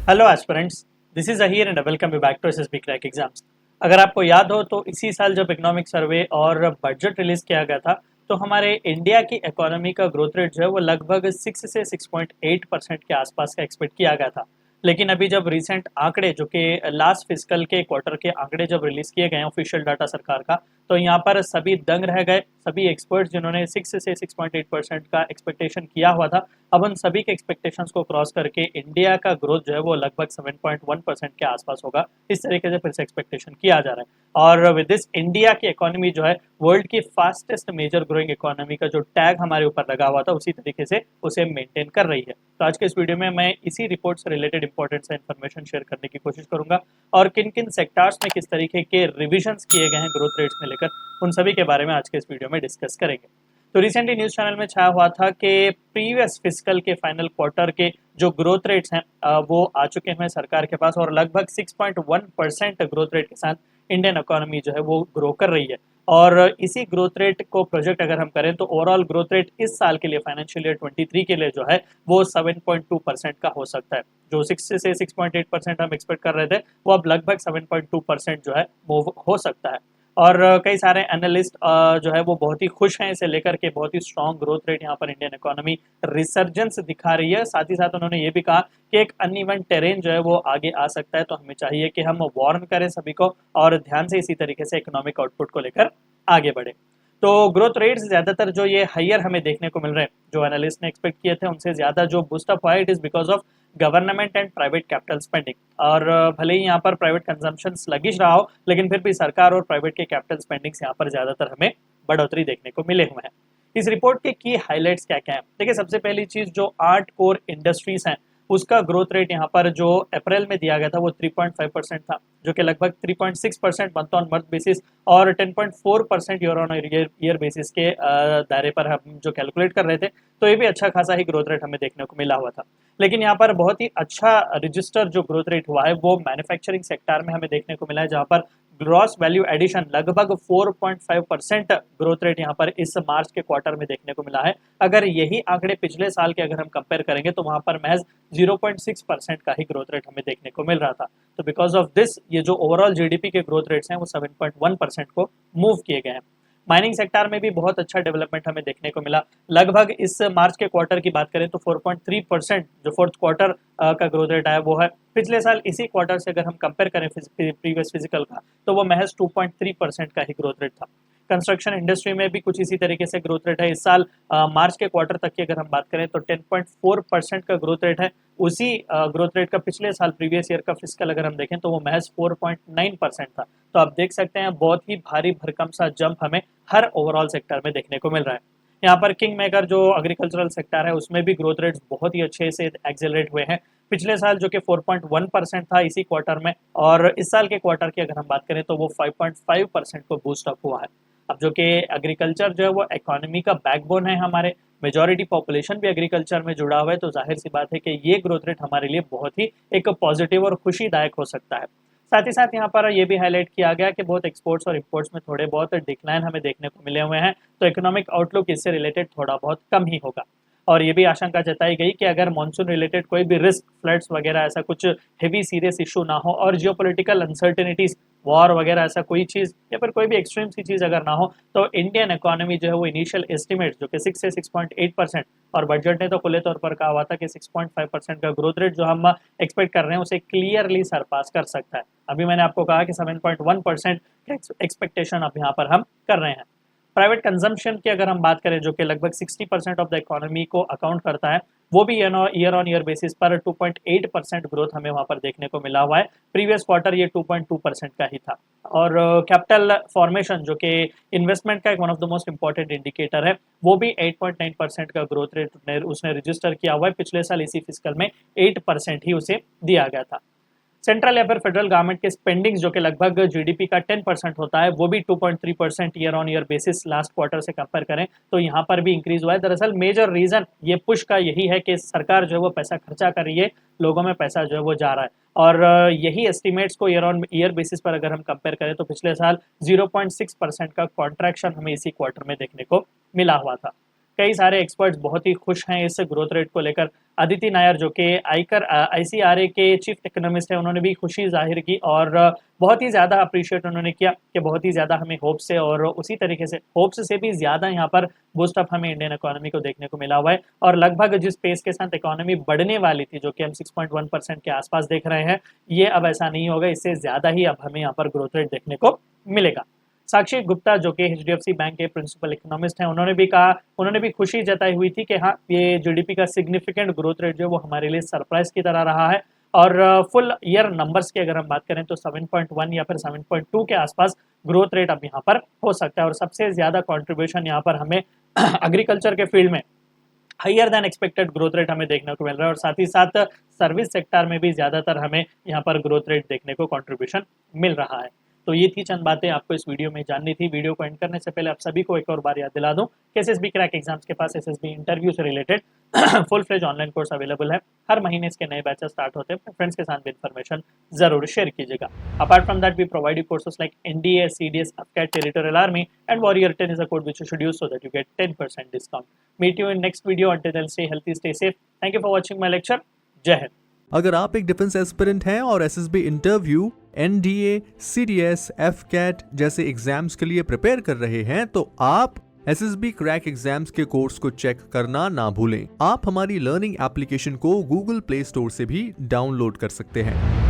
Hello aspirants, this is Ahir and welcome you back to SSB crack exams. अगर आपको याद हो तो इसी साल जब इकोनॉमिक सर्वे और बजट रिलीज किया गया था तो हमारे इंडिया की इकोनॉमी का ग्रोथ रेट जो है वो लगभग 6 से 6.8% के आसपास का एक्सपेक्ट किया गया था। लेकिन अभी जब रिसेंट आंकड़े जो कि लास्ट फिजिकल के क्वार्टर के आंकड़े जब रिलीज किए गए ऑफिशियल डाटा सरकार का, तो यहाँ पर सभी दंग रह गए। सभी एक्सपर्ट्स जिन्होंने 6 से 6.8% का एक्सपेक्टेशन किया हुआ था, अब उन सभी के एक्सपेक्टेशंस को क्रॉस करके इंडिया का ग्रोथ जो है वो लगभग 7.1% के आसपास होगा। इस तरीके से फिर से एक्सपेक्टेशन किया जा रहा है। और विद दिस इंडिया की इकोनॉमी जो है वर्ल्ड की फास्टेस्ट मेजर ग्रोइंग इकोनॉमी का जो टैग हमारे ऊपर लगा हुआ था उसी तरीके से उसे मेंटेन कर रही है। तो आज के इस वीडियो में मैं इसी रिपोर्ट से रिलेटेड इंपॉर्टेंट सा इन्फॉर्मेशन शेयर करने की कोशिश करूंगा और किन किन सेक्टर्स में किस तरीके के रिविजन्स किए गए हैं ग्रोथ रेट्स में लेकर, उन सभी के बारे में आज के इस वीडियो में डिस्कस करेंगे। तो रिसेंटली न्यूज चैनल में छाया हुआ था कि प्रीवियस फिजिकल के फाइनल क्वार्टर के जो ग्रोथ रेट्स हैं वो आ चुके हैं सरकार के पास और लगभग 6.1% ग्रोथ रेट के साथ इंडियन इकोनॉमी जो है वो ग्रो कर रही है। और इसी ग्रोथ रेट को प्रोजेक्ट अगर हम करें तो ओवरऑल ग्रोथ रेट इस साल के लिए फाइनेंशियल ईयर 23 के लिए जो है वो 7.2% का हो सकता है। जो 6 से 6.8% हम एक्सपेक्ट कर रहे थे वो अब लगभग 7.2% जो है मूव हो सकता है। और कई सारे एनालिस्ट जो है वो बहुत ही खुश हैं इसे लेकर के। बहुत ही स्ट्रॉन्ग ग्रोथ रेट यहाँ पर इंडियन इकोनॉमी रिसर्जेंस दिखा रही है। साथ ही साथ उन्होंने ये भी कहा कि एक अनइवन टेरेन जो है वो आगे आ सकता है, तो हमें चाहिए कि हम वार्न करें सभी को और ध्यान से इसी तरीके से इकोनॉमिक आउटपुट को लेकर आगे बढ़े। तो ग्रोथ रेट्स ज्यादातर जो ये हायर हमें देखने को मिल रहे हैं, जो एनालिस्ट ने एक्सपेक्ट किए थे उनसे ज्यादा जो बूस्टअप हुआ है, it is because of government and private capital spending. और भले ही यहाँ पर प्राइवेट कंजम्पशन लगिश रहा हो, लेकिन फिर भी सरकार और प्राइवेट के कैपिटल स्पेंडिंग से यहाँ पर ज्यादातर हमें बढ़ोतरी देखने को मिले हुए हैं। इस रिपोर्ट के की हाइलाइट्स क्या क्या है? देखिए, सबसे पहली चीज जो 8 कोर इंडस्ट्रीज हैं उसका ग्रोथ रेट यहाँ पर जो अप्रैल में दिया गया था वो 3.5% था, जो कि लगभग 3.6% मंथ ऑन मंथ बेसिस और 10.4% ईयर ऑन ईयर बेसिस के दायरे पर हम जो कैलकुलेट कर रहे थे। तो ये भी अच्छा खासा ही ग्रोथ रेट हमें देखने को मिला हुआ था। लेकिन यहाँ पर बहुत ही अच्छा रजिस्टर जो ग्रोथ रेट हुआ है वो मैन्युफैक्चरिंग सेक्टर में हमें देखने को मिला है, जहाँ पर ग्रॉस वैल्यू एडिशन लगभग 4.5% ग्रोथ रेट यहाँ पर इस मार्च के क्वार्टर में देखने को मिला है। अगर यही आंकड़े पिछले साल के अगर हम कंपेयर करेंगे तो वहां पर महज 0.6% का ही ग्रोथ रेट हमें देखने को मिल रहा था। तो बिकॉज ऑफ दिस ये जो ओवरऑल जीडीपी के ग्रोथ रेट्स हैं वो 7.1% को मूव किए गए हैं। माइनिंग सेक्टर में भी बहुत अच्छा डेवलपमेंट हमें देखने को मिला। लगभग इस मार्च के क्वार्टर की बात करें तो 4.3% जो फोर्थ क्वार्टर का ग्रोथ रेट आया वो है। पिछले साल इसी क्वार्टर से अगर हम कंपेयर करें प्रीवियस फिजिकल का तो वो महज 2.3% का ही ग्रोथ रेट था। कंस्ट्रक्शन इंडस्ट्री में भी कुछ इसी तरीके से ग्रोथ रेट है। इस साल मार्च के क्वार्टर तक की अगर हम बात करें तो 10.4% का ग्रोथ रेट है। उसी ग्रोथ रेट का पिछले साल प्रीवियस ईयर का फिजिकल अगर हम देखें तो वो महज 4.9% था। तो आप देख सकते हैं बहुत ही भारी भरकम सा जंप हमें हर ओवरऑल सेक्टर में देखने को मिल रहा है। यहाँ पर किंग मेकर जो एग्रीकल्चरल सेक्टर है उसमें भी ग्रोथ रेट्स बहुत ही अच्छे से एक्सेलरेट हुए हैं। पिछले साल जो कि 4.1% था इसी क्वार्टर में, और इस साल के क्वार्टर की अगर हम बात करें तो वो 5.5% को बूस्ट अप हुआ है। अब जो कि एग्रीकल्चर जो है वो इकोनॉमी का बैकबोन है, हमारे मेजॉरिटी पॉपुलेशन भी एग्रीकल्चर में जुड़ा हुआ है, तो जाहिर सी बात है कि ये ग्रोथ रेट हमारे लिए बहुत ही एक पॉजिटिव और खुशीदायक हो सकता है। साथ ही साथ यहाँ पर ये भी हाईलाइट किया गया कि बहुत एक्सपोर्ट्स और इंपोर्ट्स में थोड़े बहुत डिक्लाइन हमें देखने को मिले हुए हैं, तो इकोनॉमिक आउटलुक इससे रिलेटेड थोड़ा बहुत कम ही होगा। और ये भी आशंका जताई गई कि अगर मानसून रिलेटेड कोई भी रिस्क, फ्लड्स वगैरह ऐसा कुछ हेवी सीरियस इशू ना हो और जियोपॉलिटिकल अनसर्टेनिटीज, वॉर वगैरह ऐसा कोई चीज या फिर कोई भी एक्सट्रीम सी चीज अगर ना हो, तो इंडियन इकोनॉमी जो है वो इनिशियल एस्टिमेट जो कि 6 से 6.8% और बजट ने तो खुले तौर पर कहा हुआ था कि 6.5% का ग्रोथ रेट जो हम एक्सपेक्ट कर रहे हैं उसे क्लियरली सरपास कर सकता है। अभी मैंने आपको कहा कि 7.1% एक्सपेक्टेशन अब यहाँ पर हम कर रहे हैं। प्राइवेट कंजम्पशन की अगर हम बात करें जो कि लगभग 60% ऑफ द इकोनॉमी को अकाउंट करता है, वो भी ईयर ऑन ईयर बेसिस पर 2.8% ग्रोथ हमें वहां पर देखने को मिला हुआ है। प्रीवियस क्वार्टर ये 2.2% का ही था। और कैपिटल फॉर्मेशन जो कि इन्वेस्टमेंट का एक one of the most important indicator है, वो भी 8.9% का ग्रोथ रेट उसने रजिस्टर किया हुआ है। पिछले साल इसी फिजिकल में 8% ही उसे दिया गया था। सेंट्रल या फिर फेडरल गवर्नमेंट के स्पेंडिंग्स जो कि लगभग जीडीपी का 10% होता है, वो भी 2.3% year on year basis last quarter से कंपेयर करें तो यहाँ पर भी इंक्रीज हुआ है। दरअसल मेजर रीजन ये पुश का यही है कि सरकार जो है वो पैसा खर्चा कर रही है, लोगों में पैसा जो है वो जा रहा है। और यही एस्टिमेट्स को ईयर ऑन ईयर बेसिस पर अगर हम कंपेयर करें तो पिछले साल 0.6% का कॉन्ट्रैक्शन हमें इसी क्वार्टर में देखने को मिला हुआ था। कई सारे एक्सपर्ट्स बहुत ही खुश हैं इस ग्रोथ रेट को लेकर। अदिति नायर जो कि आईसीआरए के चीफ इकोनॉमिस्ट है, उन्होंने भी खुशी जाहिर की और बहुत ही ज़्यादा अप्रिशिएट उन्होंने किया कि बहुत ही ज़्यादा हमें होप्स है, और उसी तरीके से होप्स से भी ज़्यादा यहाँ पर बूस्ट अप हमें इंडियन इकोनॉमी को देखने को मिला हुआ है। और लगभग जिस पेस के साथ इकोनॉमी बढ़ने वाली थी, जो कि हम 6.1% के आसपास देख रहे हैं, ये अब ऐसा नहीं होगा, इससे ज़्यादा ही अब हमें यहाँ पर ग्रोथ रेट देखने को मिलेगा। साक्षी गुप्ता जो कि एचडीएफसी बैंक के प्रिंसिपल इकोनॉमिस्ट हैं, उन्होंने भी खुशी जताई हुई थी कि हाँ, ये जीडीपी का सिग्निफिकेंट ग्रोथ रेट जो है वो हमारे लिए सरप्राइज की तरह रहा है। और फुल ईयर नंबर्स की अगर हम बात करें तो 7.1 या फिर 7.2 के आसपास ग्रोथ रेट अब यहाँ पर हो सकता है। और सबसे ज्यादा कंट्रीब्यूशन यहाँ पर हमें एग्रीकल्चर के फील्ड में higher than expected growth rate हमें देखने को मिल रहा है, और साथ ही साथ सर्विस सेक्टर में भी ज्यादातर हमें यहाँ पर ग्रोथ रेट देखने को कंट्रीब्यूशन मिल रहा है। तो ये थी चंद बातें आपको इस वीडियो में जाननी थी। वीडियो को एंड करने से पहले आप सभी को एक और बार याद दिला दूं कि एसएसबी क्रैक एग्जाम्स के पास एसएसबी इंटरव्यू से related full fledge online course available है। हर महीने इसके नए बैचेस स्टार्ट होते हैं। अपने फ्रेंड्स के साथ भी इन्फॉर्मेशन जरूर शेयर कीजिएगा। Apart from that we provide you courses like NDA, CDS, AFCAT, territorial army and warrior 10 is a code which you should use so that you get 10% discount. Meet you in next video. Until then, stay healthy, stay safe. Thank you for watching my lecture. जय हिंद। अगर आप एक defence aspirant हैं और SSB interview, NDA, CDS, AFCAT जैसे exams के लिए prepare कर रहे हैं तो आप एसएसबी क्रैक एग्जाम्स के कोर्स को चेक करना ना भूलें। आप हमारी लर्निंग एप्लीकेशन को गूगल प्ले स्टोर से भी डाउनलोड कर सकते हैं।